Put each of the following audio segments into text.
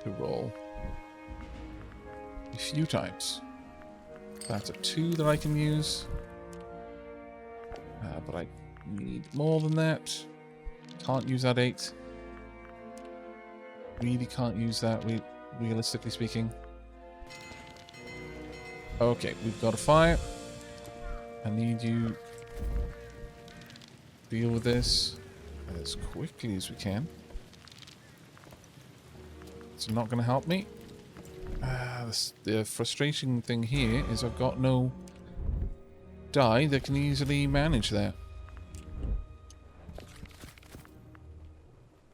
to roll a few times. That's a 2 that I can use. But I need more than that. Can't use that 8. Really can't use that, realistically speaking. Okay, we've got a fire. I need you to deal with this as quickly as we can. It's not going to help me. The frustrating thing here is I've got no dye that can easily manage that.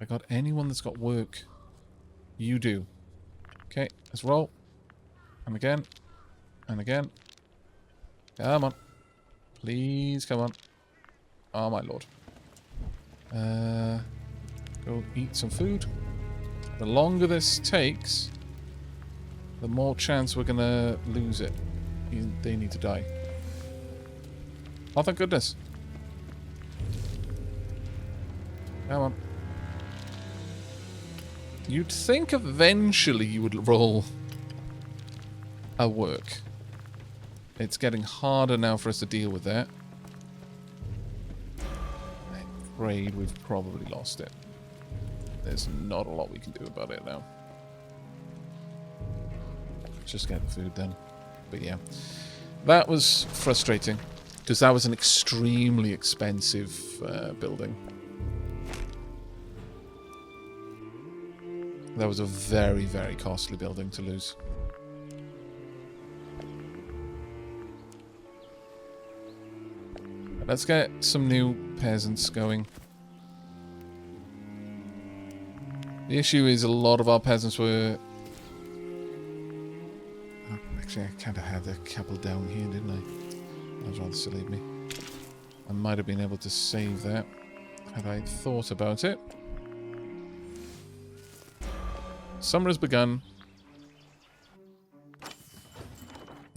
I got anyone that's got work. You do. Okay, let's roll. And again. And again. Come on. Please, come on. Oh, my lord. Go eat some food. The longer this takes, the more chance we're going to lose it. They need to die. Oh, thank goodness. Come on. You'd think eventually you would roll a work. It's getting harder now for us to deal with that. I'm afraid we've probably lost it. There's not a lot we can do about it now. Just get the food then. But yeah, that was frustrating because that was an extremely expensive building. That was a very, very costly building to lose. Let's get some new peasants going. The issue is a lot of our peasants were... Oh, actually, I kind of had a couple down here, didn't I? That was rather silly of me. I might have been able to save that had I thought about it. Summer has begun.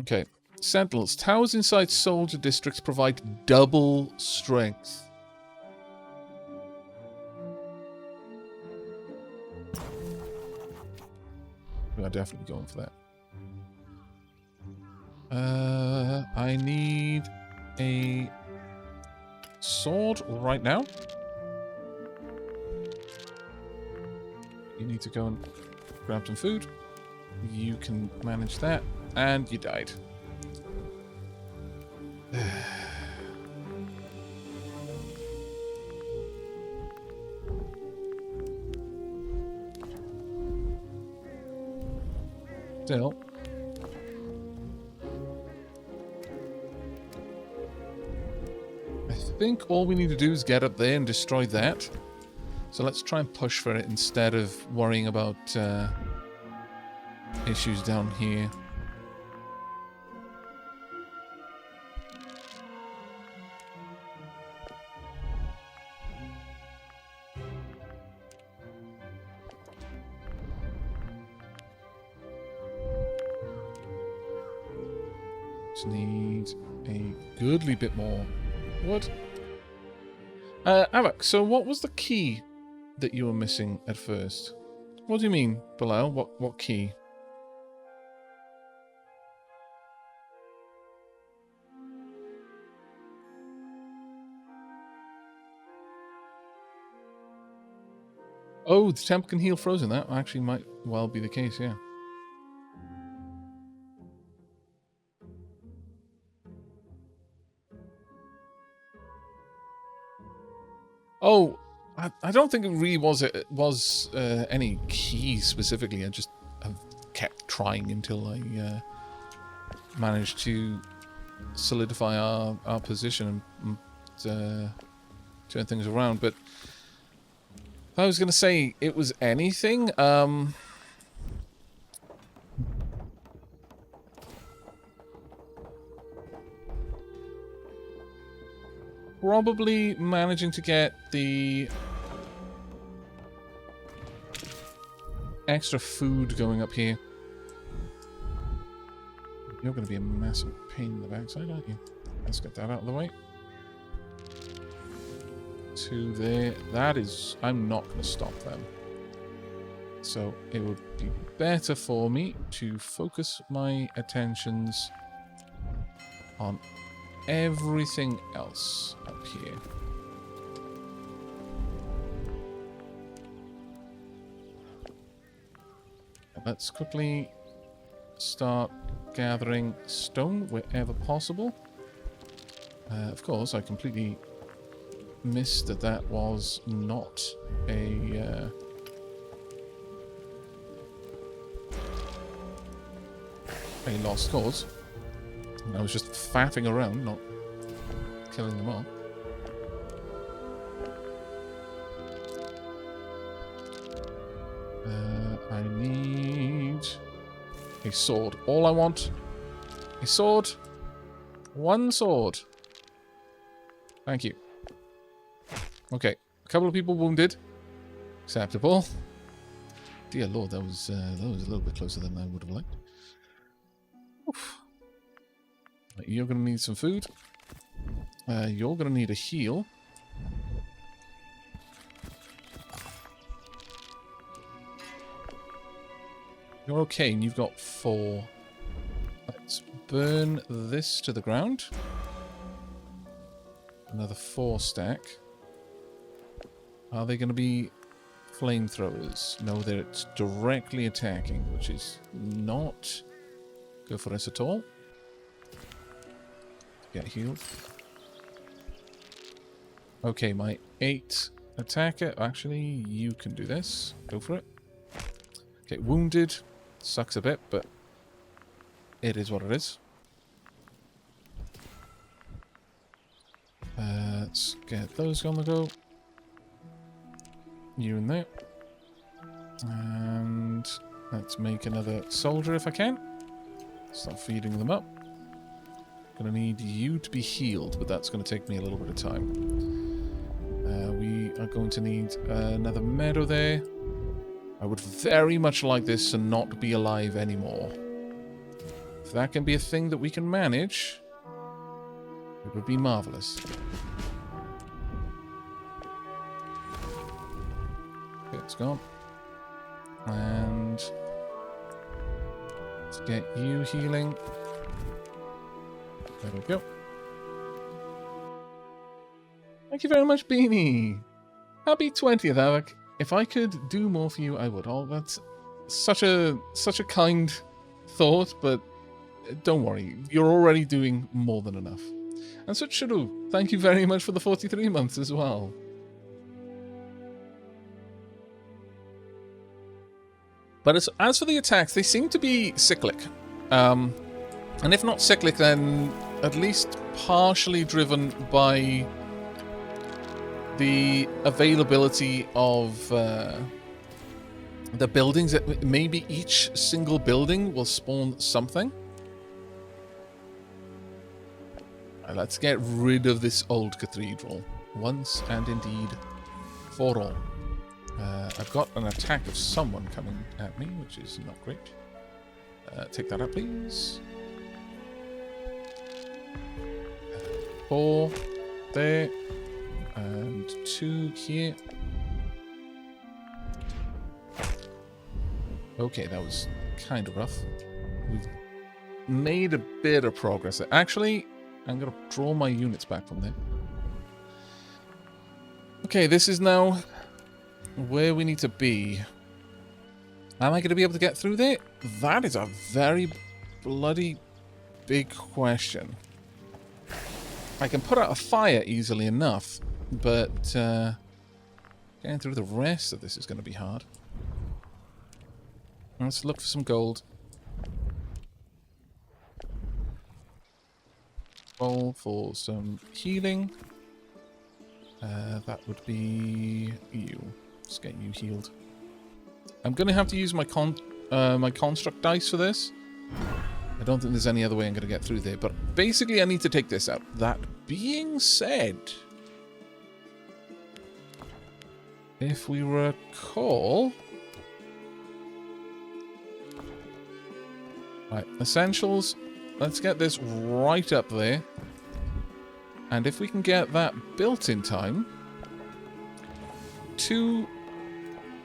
Okay. Sentinels. Towers inside soldier districts provide double strength. We are definitely going for that. I need a sword right now. You need to go and grab some food. You can manage that. And you died. Still. I think all we need to do is get up there and destroy that. So let's try and push for it instead of worrying about issues down here. Just need a goodly bit more wood. Aavak, so what was the key that you were missing at first? What do you mean, Bilal? What key? Oh, the temple can heal frozen. That actually might well be the case, yeah. Oh, I don't think it really was any key specifically. I just kept trying until I managed to solidify our position and turn things around. But if I was going to say it was anything, probably managing to get the extra food going up here. You're going to be a massive pain in the backside, aren't you? Let's get that out of the way. To there. That is... I'm not going to stop them. So it would be better for me to focus my attentions on everything else up here. Let's quickly start gathering stone wherever possible. Of course, I completely missed that that was not a lost cause. I was just faffing around, not killing them all. I need a sword. All I want, a sword. One sword. Thank you. Okay, a couple of people wounded. Acceptable. Dear Lord, that was a little bit closer than I would have liked. Oof. You're going to need some food. You're going to need a heal. You're okay, and you've got 4. Let's burn this to the ground. Another 4 stack. Are they going to be flamethrowers? No, they're directly attacking, which is not good for us at all. Get healed. Okay, my 8 attacker. Actually, you can do this. Go for it. Okay, wounded. Sucks a bit, but it is what it is. Let's get those on the go. You in there. And let's make another soldier if I can. Start feeding them up. Gonna need you to be healed, but that's gonna take me a little bit of time. We are going to need another meadow there. I would very much like this to not be alive anymore. If that can be a thing that we can manage, it would be marvelous. Okay, it's gone. And let's get you healing. There we go. Thank you very much, Beanie. Happy 20th, Aavak. If I could do more for you, I would. Oh, that's such a kind thought, but don't worry. You're already doing more than enough. And so, Shuru, thank you very much for the 43 months as well. But as for the attacks, they seem to be cyclic. And if not cyclic, then at least partially driven by the availability of the buildings. Maybe each single building will spawn something. Let's get rid of this old cathedral once and indeed for all. I've got an attack of someone coming at me, which is not great. Take that up, please. 4 there. And 2 here. Okay, that was kind of rough. We've made a bit of progress. Actually, I'm going to draw my units back from there. Okay, this is now where we need to be. Am I going to be able to get through there? That is a very bloody big question. I can put out a fire easily enough, but getting through the rest of this is going to be hard. Let's look for some gold. Roll for some healing. That would be you. Let's get you healed. I'm going to have to use my construct dice for this. I don't think there's any other way I'm going to get through there, but basically I need to take this out. That being said, if we recall... Right, essentials, let's get this right up there. And if we can get that built in time, 2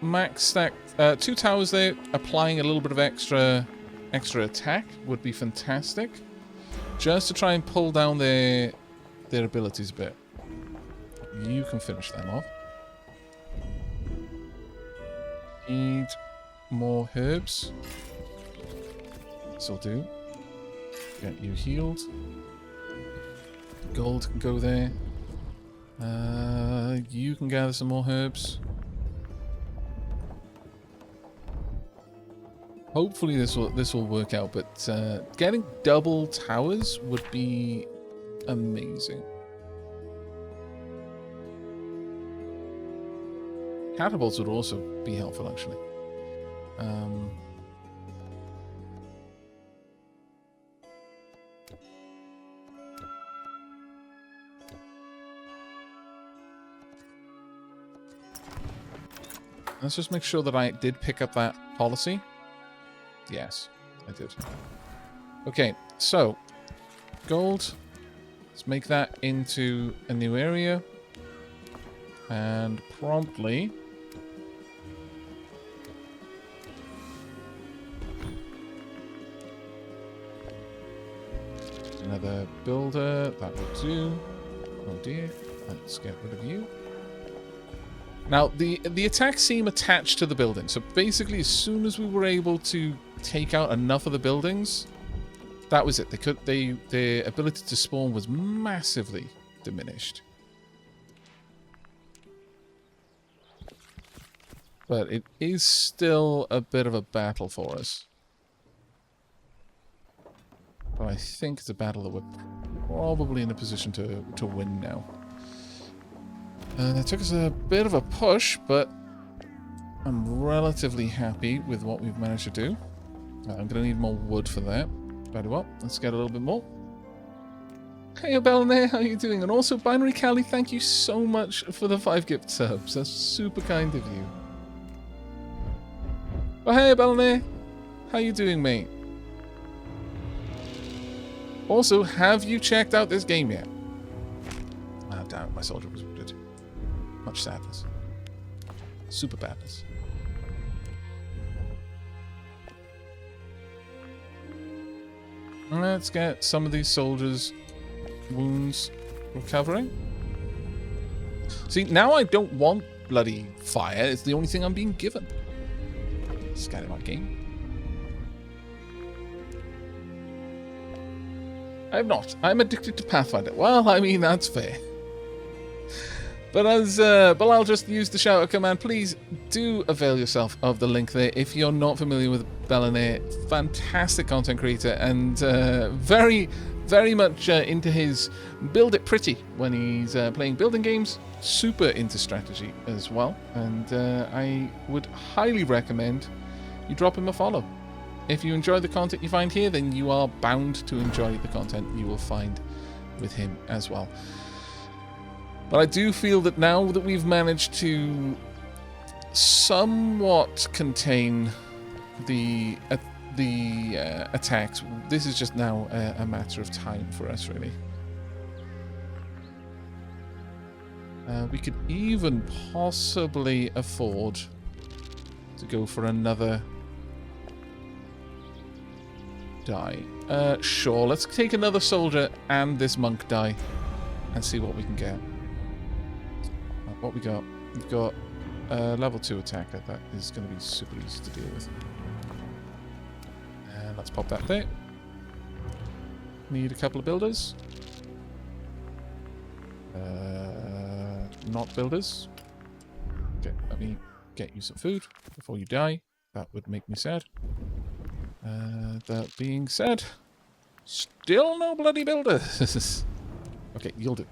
max stack 2 towers there, applying a little bit of extra attack would be fantastic. Just to try and pull down their abilities a bit. You can finish them off. Need more herbs. This'll do. Get you healed. Gold can go there. You can gather some more herbs. Hopefully this will work out, but getting double towers would be amazing. Catapults would also be helpful, actually. Let's just make sure that I did pick up that policy. Yes, I did. Okay, so gold. Let's make that into a new area. And promptly another builder, that will do. Oh dear, let's get rid of you. Now, the attacks seem attached to the building, so basically as soon as we were able to take out enough of the buildings, that was it. Their ability to spawn was massively diminished. But it is still a bit of a battle for us. But I think it's a battle that we're probably in a position to win now. It took us a bit of a push, but I'm relatively happy with what we've managed to do. I'm going to need more wood for that. Very well, let's get a little bit more. Hey, Abelne, how are you doing? And also, Binary Cali, thank you so much for the 5 gift subs. That's super kind of you. Oh, hey, Abelne, how you doing, mate? Also, have you checked out this game yet? Ah, damn it, my soldier was wounded. Much sadness. Super badness. Let's get some of these soldiers' wounds recovering. See, now I don't want bloody fire. It's the only thing I'm being given. Scatter my game. I'm not. I'm addicted to Pathfinder. Well, I mean, that's fair. But but I'll just use the shout out command. Please do avail yourself of the link there if you're not familiar with Bellinair. Fantastic content creator and very, very much into his build it pretty when he's playing building games. Super into strategy as well. And I would highly recommend you drop him a follow. If you enjoy the content you find here, then you are bound to enjoy the content you will find with him as well. But I do feel that now that we've managed to somewhat contain the attacks, this is just now a matter of time for us, really. We could even possibly afford to go for another die. Sure, let's take another soldier and this monk die and see what we can get. What we got? We've got level 2 attacker. That is going to be super easy to deal with. And let's pop that there. Need a couple of builders. Not builders. Okay, let me get you some food before you die. That would make me sad. That being said, still no bloody builders. Okay, you'll do.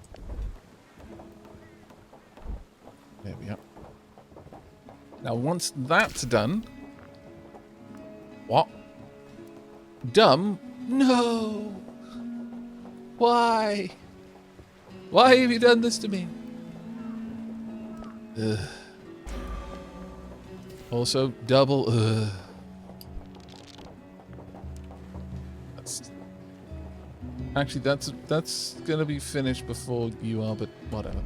There we are. Now, once that's done... What? Dumb? No! Why? Why have you done this to me? Ugh. Also, double... Ugh. Actually, that's gonna be finished before you are, but whatever.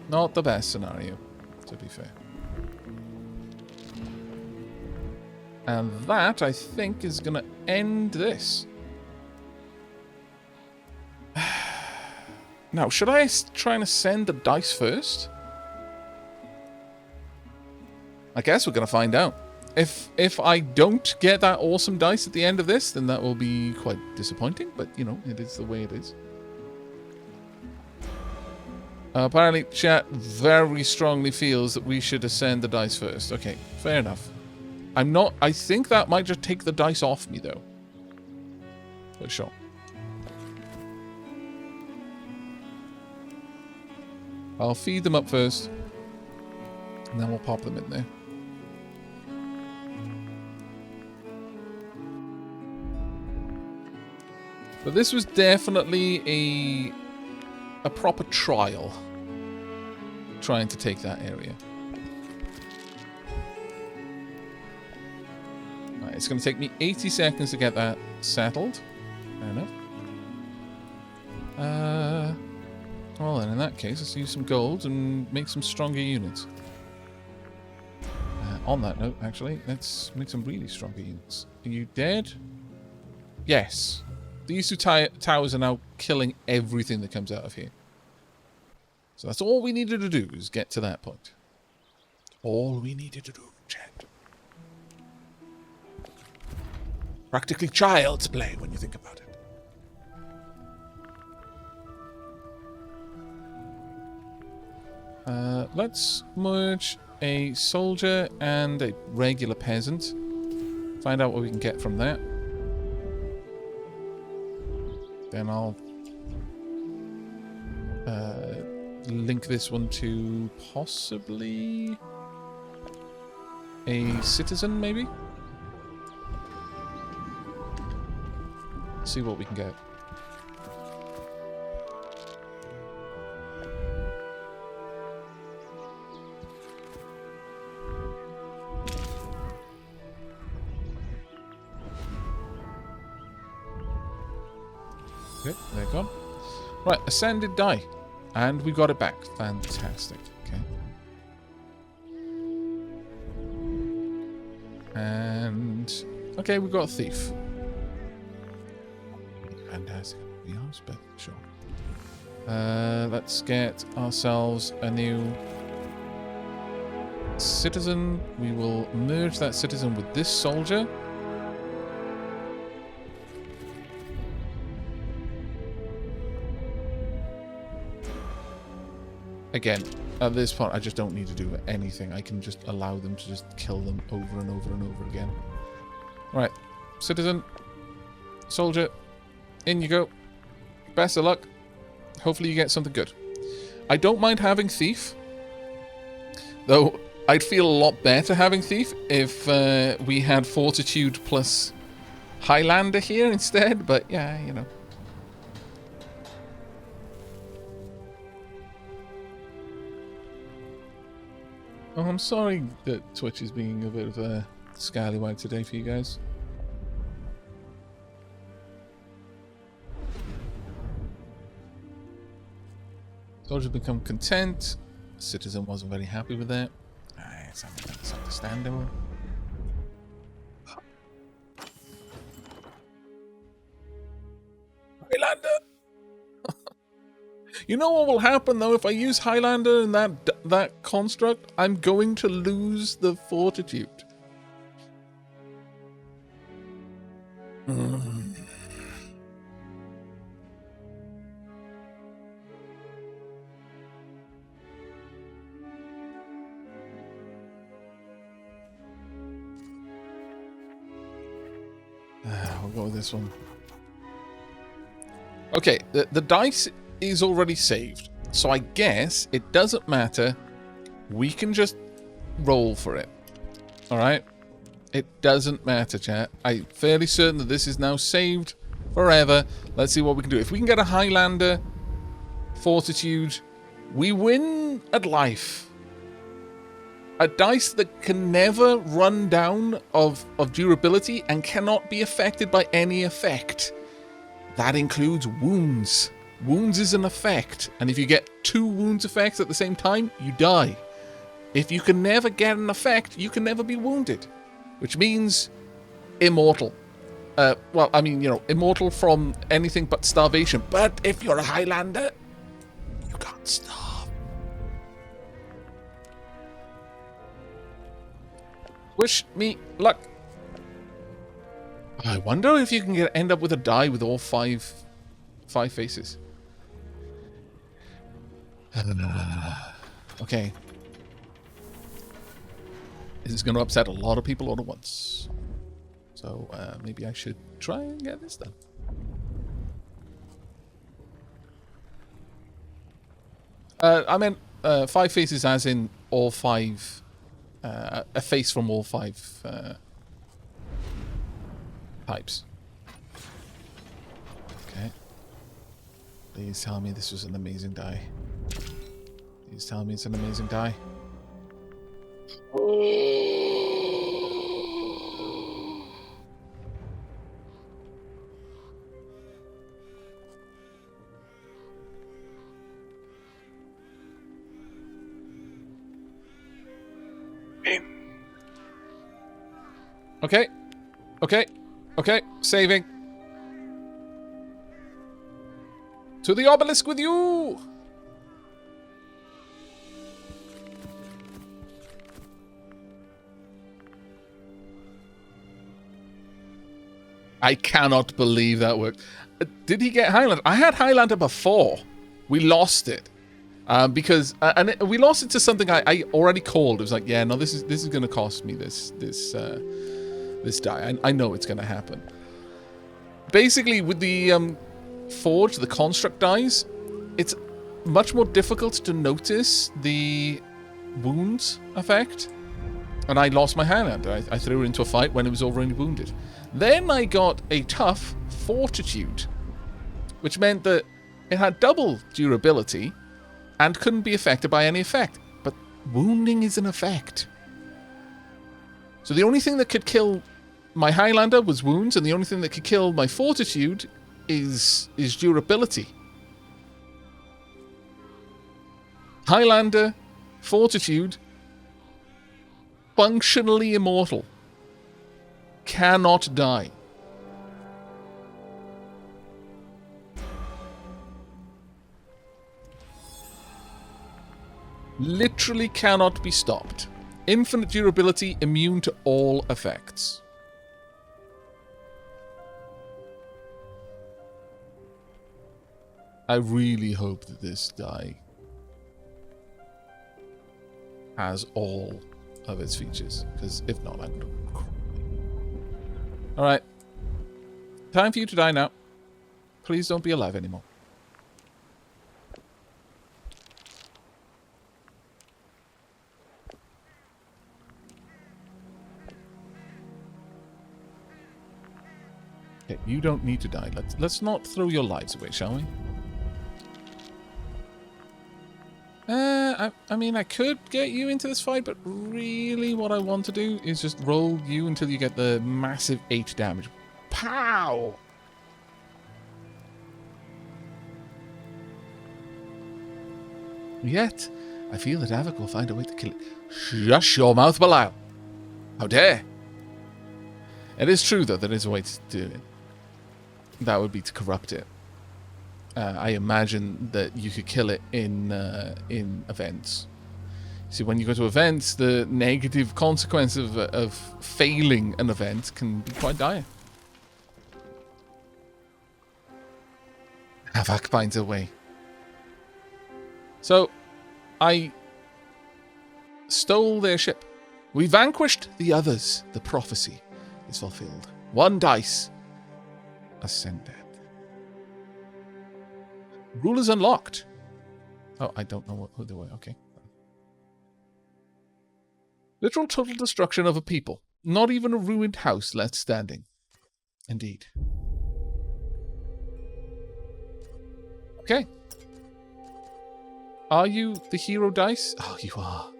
Not the best scenario, to be fair. And that, I think, is going to end this. Now, should I try and ascend the dice first? I guess we're going to find out. If I don't get that awesome dice at the end of this, then that will be quite disappointing. But, you know, it is the way it is. Apparently, chat very strongly feels that we should ascend the dice first. Okay, fair enough. I'm not... I think that might just take the dice off me, though. But sure. I'll feed them up first. And then we'll pop them in there. But this was definitely a proper trial. Trying to take that area. Right, it's going to take me 80 seconds to get that settled. Fair enough. Well then, in that case, let's use some gold and make some stronger units. On that note, actually, let's make some really stronger units. Are you dead? Yes. These two towers are now killing everything that comes out of here. So that's all we needed to do, is get to that point. All we needed to do, chat. Practically child's play when you think about it. Let's merge a soldier and a regular peasant. Find out what we can get from that. Then I'll link this one to possibly a citizen, maybe? See what we can get. Okay, they're gone. Right, ascended die. And we got it back. Fantastic. Okay. And... okay, we got a thief. Fantastic. We are spec, sure. Let's get ourselves a new citizen. We will merge that citizen with this soldier. Again, at this point, I just don't need to do anything. I can just allow them to just kill them over and over and over again. Right, citizen, soldier, in you go. Best of luck. Hopefully you get something good. I don't mind having thief, though I'd feel a lot better having thief if we had fortitude plus Highlander here instead, but yeah, you know. Oh, I'm sorry that Twitch is being a bit of a scallywag today for you guys. Soldiers become content. Citizen wasn't very happy with that. It's understandable. Highlander! You know what will happen though if I use Highlander in that construct? I'm going to lose the fortitude. We'll go with this one. Okay, the dice is already saved, so I guess it doesn't matter. We can just roll for it. Alright? It doesn't matter, chat. I'm fairly certain that this is now saved forever. Let's see what we can do. If we can get a Highlander fortitude, we win at life. A dice that can never run down of durability and cannot be affected by any effect. That includes wounds. Wounds is an effect, and if you get 2 wounds effects at the same time, you die. If you can never get an effect, you can never be wounded, which means immortal. Well, I mean, you know, immortal from anything but starvation. But if you're a Highlander, you can't starve. Wish me luck. I wonder if you can end up with a die with all five faces. Okay. This is going to upset a lot of people all at once. So maybe I should try and get this done. I meant 5 faces as in all 5... a face from all 5 types. Okay. Please tell me this was an amazing die. Please tell me it's an amazing die. Okay. Okay. Okay. Saving. To the obelisk with you! I cannot believe that worked. Did he get Highlander? I had Highlander before. We lost it. Because we lost it to something I already called. It was like, yeah, no, this is going to cost me this die. I know it's going to happen. Basically, with the Forge, the construct dies, it's much more difficult to notice the wounds effect. And I lost my Highlander. I threw it into a fight when it was already wounded. Then I got a tough Fortitude, which meant that it had double durability and couldn't be affected by any effect. But wounding is an effect. So the only thing that could kill my Highlander was wounds, and the only thing that could kill my Fortitude is durability. Highlander, Fortitude, functionally immortal. Cannot die. Literally cannot be stopped. Infinite durability, immune to all effects. I really hope that this die has all of its features, because if not, I'm gonna cry. Alright. Time for you to die now. Please don't be alive anymore. Okay, you don't need to die. Let's not throw your lives away, shall we? I mean, I could get you into this fight, but really what I want to do is just roll you until you get the massive 8 damage. Pow! Yet, I feel that Aavak will find a way to kill it. Shush your mouth, Belial! How dare! It is true, though, there is a way to do it. That would be to corrupt it. I imagine that you could kill it in events. See, when you go to events, the negative consequence of failing an event can be quite dire. Aavak finds a way. So, I stole their ship. We vanquished the others. The prophecy is fulfilled. 1 dice. Ascended. Rulers unlocked. Oh, I don't know who they were. Okay. Literal total destruction of a people. Not even a ruined house left standing. Indeed. Okay. Are you the hero dice? Oh, you are.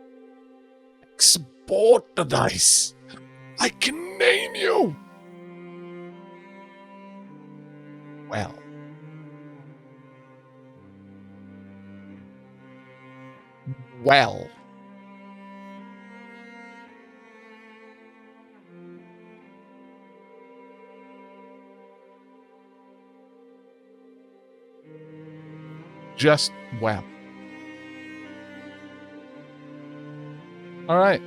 Export the dice. I can name you. Well. well. Just well. All right.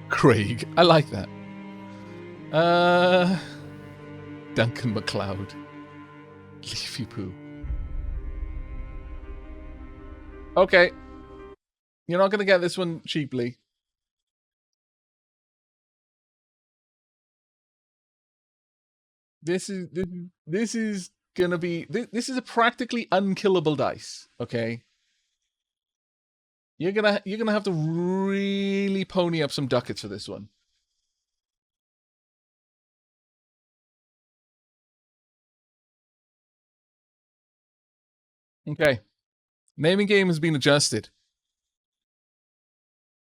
Craig. I like that. Duncan MacLeod. Leafy poo. Okay. You're not going to get this one cheaply. This is going to be... This is a practically unkillable dice, okay? You're gonna have to really pony up some ducats for this one. Okay. Naming game has been adjusted.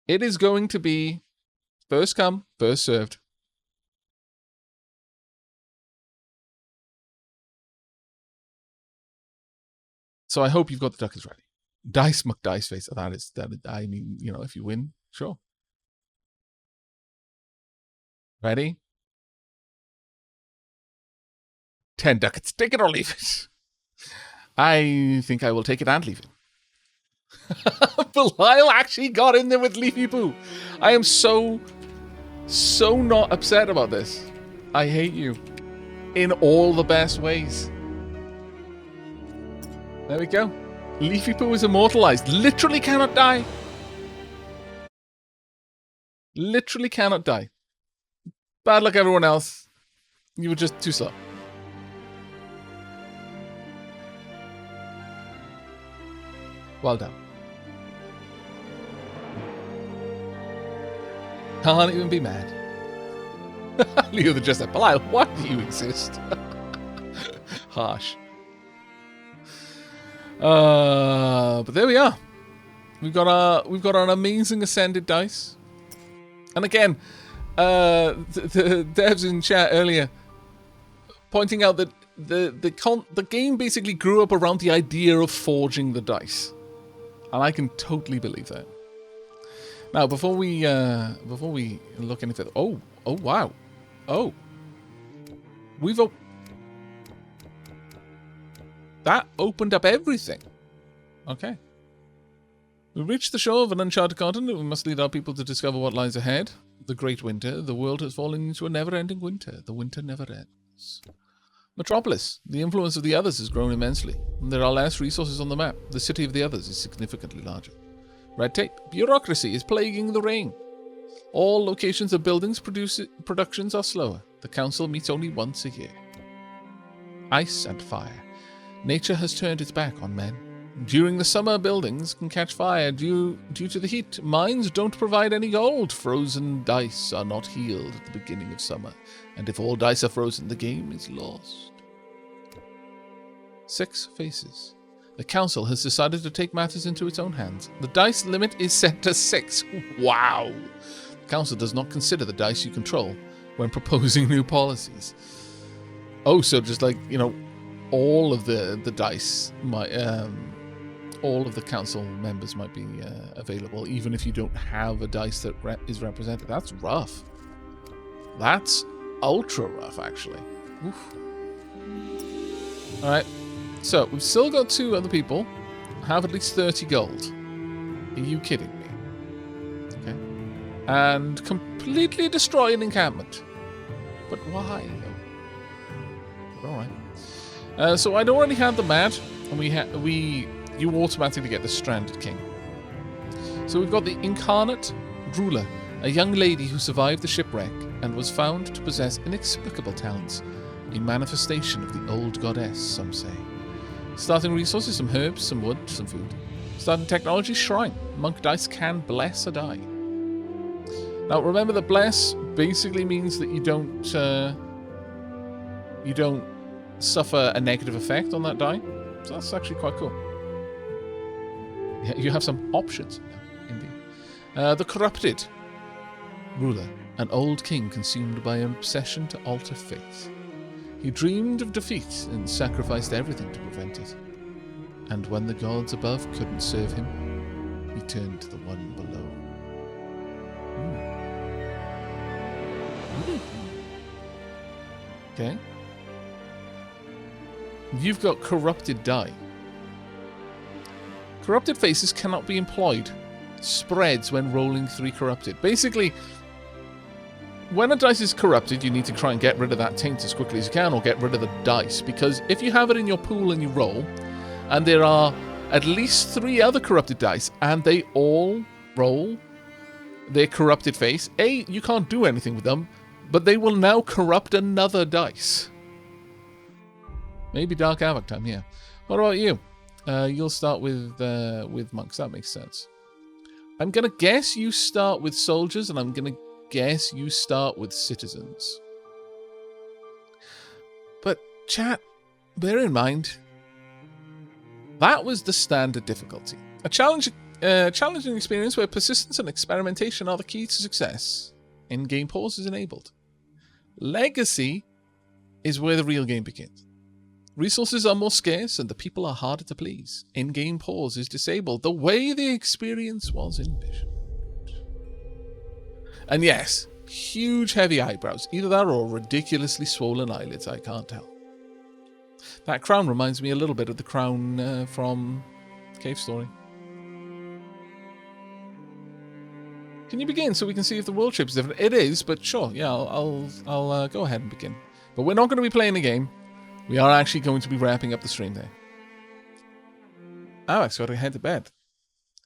It is going to be first come, first served. So I hope you've got the ducats ready. Dice McDice face. I mean, you know, if you win, sure. Ready? 10 ducats. Take it or leave it. I think I will take it and leave it. Belial actually got in there with Leafy Poo. I am so not upset about this. I hate you. In all the best ways. There we go. Leafy Poo is immortalized. Literally cannot die. Literally cannot die. Bad luck, everyone else. You were just too slow. Well done. Can't even be mad. Leo the Jester. Belial, why do you exist? Harsh. But there we are. We've got an amazing ascended dice. And again, the devs in chat earlier pointing out that the game basically grew up around the idea of forging the dice. And I can totally believe that. Now, before we look any further, oh wow, that opened up everything. Okay. We reached the shore of an uncharted continent. We must lead our people to discover what lies ahead. The great winter. The world has fallen into a never-ending winter. The winter never ends. Metropolis. The influence of the others has grown immensely. There are less resources on the map. The city of the others is significantly larger. Red tape. Bureaucracy is plaguing the reign. All locations of buildings productions are slower. The council meets only once a year. Ice and fire. Nature has turned its back on men. During the summer, buildings can catch fire due to the heat. Mines don't provide any gold. Frozen dice are not healed at the beginning of summer. And if all dice are frozen, the game is lost. 6 faces. The council has decided to take matters into its own hands. The dice limit is set to 6. Wow! The council does not consider the dice you control when proposing new policies. Oh, so just like, you know, all of the dice might... all of the council members might be available, even if you don't have a dice that is represented. That's rough. That's ultra rough, actually. Oof. Alright, so we've still got 2 other people have at least 30 gold. Are you kidding me? Okay. And completely destroy an encampment. But why? Alright. So I'd already had the mad, and you automatically get the Stranded King. So we've got the Incarnate Ruler, a young lady who survived the shipwreck and was found to possess inexplicable talents, a manifestation of the old goddess, some say. Starting resources, some herbs, some wood, some food. Starting technology, shrine. Monk dice can bless a die. Now remember that bless basically means that you don't suffer a negative effect on that die. So that's actually quite cool. You have some options now, indeed. The Corrupted Ruler, an old king consumed by an obsession to alter faith. He dreamed of defeat and sacrificed everything to prevent it. And when the gods above couldn't serve him, he turned to the one below. Okay. You've got corrupted die. Corrupted faces cannot be employed. Spreads when rolling 3 corrupted. Basically, when a dice is corrupted, you need to try and get rid of that taint as quickly as you can, or get rid of the dice. Because if you have it in your pool and you roll, and there are at least 3 other corrupted dice, and they all roll their corrupted face, A, you can't do anything with them, but they will now corrupt another dice. Maybe Dark Aavak time, yeah. What about you? You'll start with monks. That makes sense. I'm going to guess you start with soldiers, and I'm going to guess you start with citizens. But, chat, bear in mind, that was the standard difficulty. A challenging experience where persistence and experimentation are the key to success. In-game pause is enabled. Legacy is where the real game begins. Resources are more scarce and the people are harder to please. In-game pause is disabled the way the experience was envisioned. And yes, huge heavy eyebrows. Either that or ridiculously swollen eyelids, I can't tell. That crown reminds me a little bit of the crown from Cave Story. Can you begin so we can see if the world shape is different? It is, but sure, yeah, I'll go ahead and begin. But we're not going to be playing a game. We are actually going to be wrapping up the stream there. Aavak's got to head to bed.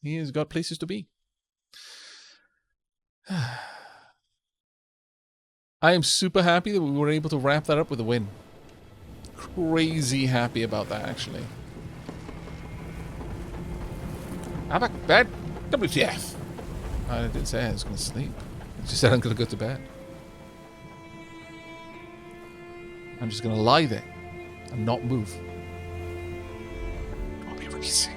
He has got places to be. I am super happy that we were able to wrap that up with a win. Crazy happy about that, actually. Aavak, bed? WTF? I didn't say I was going to sleep. I just said I'm going to go to bed. I'm just going to lie there and not move. I'll be releasing.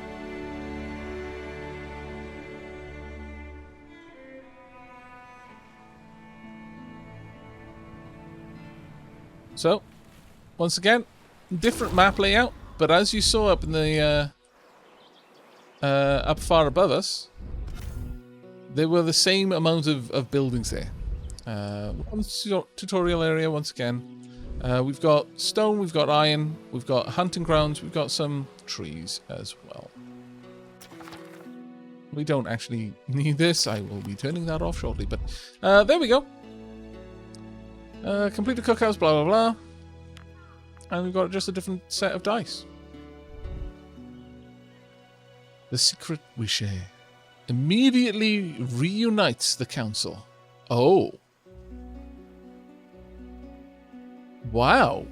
So, once again, different map layout, but as you saw up in the up far above us, there were the same amount of buildings there. One tutorial area once again. We've got stone, we've got iron, we've got hunting grounds, we've got some trees as well. We don't actually need this. I will be turning that off shortly, but there we go. Complete the cookhouse, blah, blah, blah. And we've got just a different set of dice. The secret we share immediately reunites the council. Oh. Wow.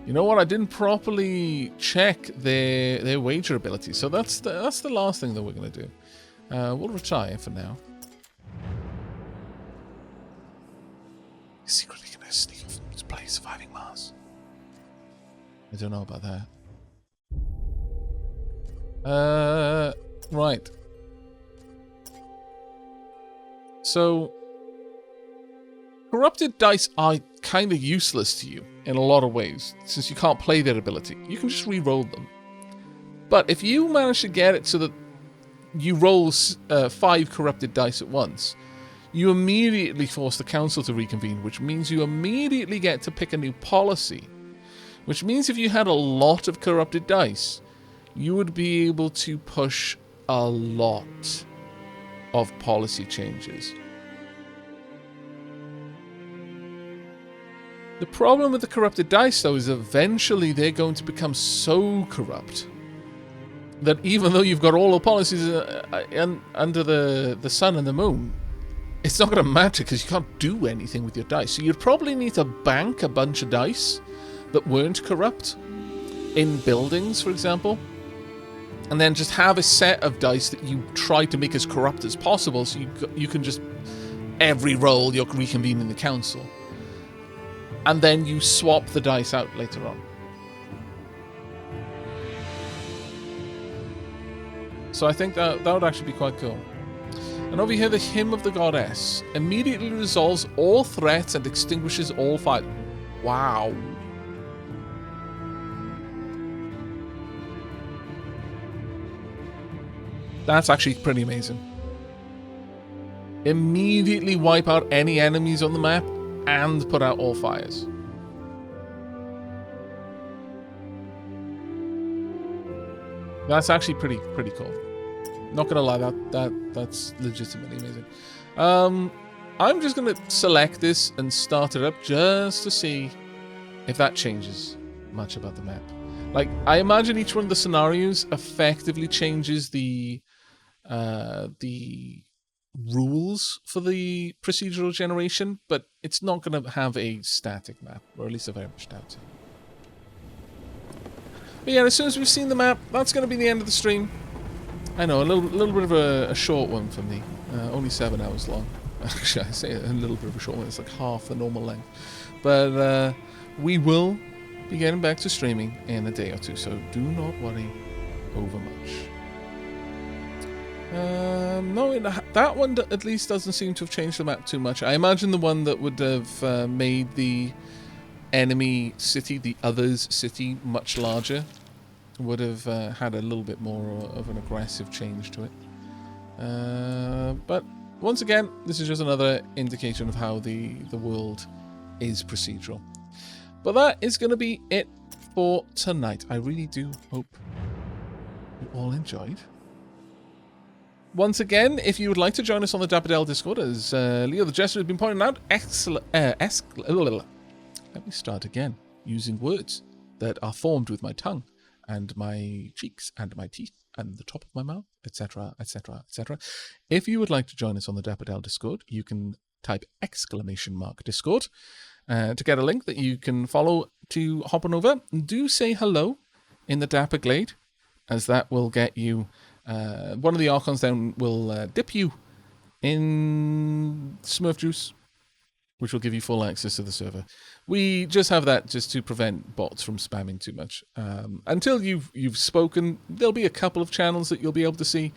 You know what? I didn't properly check their wager ability, so that's the last thing that we're going to do. We'll retire for now. Secretly going to sneak off to play Surviving Mars. I don't know about that. Right. So, corrupted dice are kind of useless to you in a lot of ways, since you can't play their ability. You can just re-roll them. But if you manage to get it so that you roll 5 corrupted dice at once, you immediately force the council to reconvene, which means you immediately get to pick a new policy. Which means if you had a lot of corrupted dice, you would be able to push a lot of policy changes. The problem with the corrupted dice, though, is eventually they're going to become so corrupt that even though you've got all the policies under the sun and the moon, it's not going to matter because you can't do anything with your dice. So you'd probably need to bank a bunch of dice that weren't corrupt in buildings, for example, and then just have a set of dice that you try to make as corrupt as possible, so you can just every roll you're reconvening the council, and then you swap the dice out later on. So I think that would actually be quite cool. And over here, the Hymn of the Goddess immediately resolves all threats and extinguishes all fire. Wow. That's actually pretty amazing. Immediately wipe out any enemies on the map and put out all fires. That's actually pretty cool. Not gonna lie, that's legitimately amazing. I'm just gonna select this and start it up just to see if that changes much about the map. Like, I imagine each one of the scenarios effectively changes the rules for the procedural generation, but it's not going to have a static map, or at least I very much doubt it. But yeah, as soon as we've seen the map, that's going to be the end of the stream. I know, a little bit of a short one for me. Only 7 hours long. Actually, I say a little bit of a short one. It's like half the normal length. But we will be getting back to streaming in a day or two, so do not worry over much. No, that one at least doesn't seem to have changed the map too much. I imagine the one that would have made the enemy city, the others city, much larger would have had a little bit more of an aggressive change to it. But once again, this is just another indication of how the world is procedural. But that is going to be it for tonight. I really do hope you all enjoyed. Once again, if you would like to join us on the Dapperdale Discord, as Leo the Jester has been pointing out, let me start again, using words that are formed with my tongue, and my cheeks, and my teeth, and the top of my mouth, etc., etc., etc. If you would like to join us on the Dapperdale Discord, you can type !Discord to get a link that you can follow to hop on over. Do say hello in the Dapper Glade, as that will get you... one of the Archons then will dip you in Smurf juice, which will give you full access to the server. We just have that just to prevent bots from spamming too much. Until you've spoken, there'll be a couple of channels that you'll be able to see,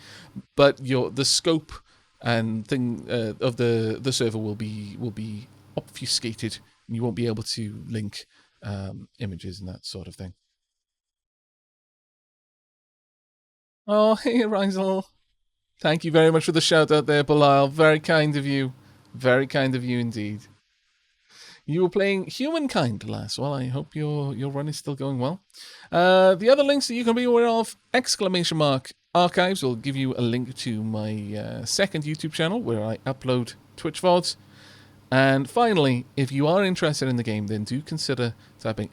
but the scope and thing of the server will be obfuscated, and you won't be able to link images and that sort of thing. Oh, hey, Rizal. Thank you very much for the shout out there, Belial. Very kind of you. Very kind of you indeed. You were playing Humankind last. Well, I hope your run is still going well. The other links that you can be aware of, !Archives will give you a link to my second YouTube channel where I upload Twitch VODs. And finally, if you are interested in the game, then do consider typing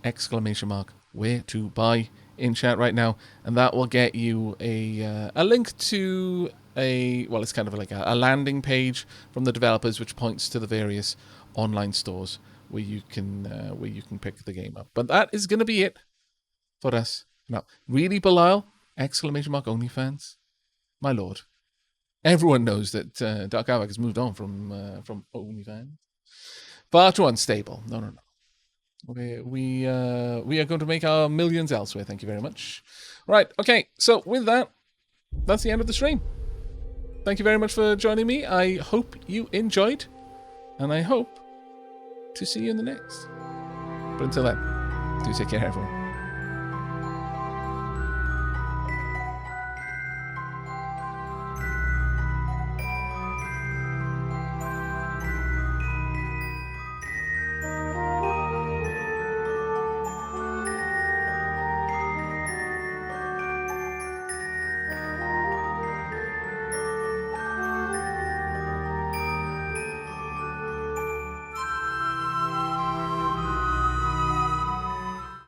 !Where to buy in chat right now, and that will get you a link to it's kind of like a landing page from the developers, which points to the various online stores where you can pick the game up. But that is going to be it for us. Now, really, Belial? !OnlyFans? My lord. Everyone knows that Dark Aavak has moved on from OnlyFans. Far too unstable. No. We are going to make our millions elsewhere. Thank you very much. Right, okay. So with that, that's the end of the stream. Thank you very much for joining me. I hope you enjoyed, and I hope to see you in the next. But until then, do take care, everyone.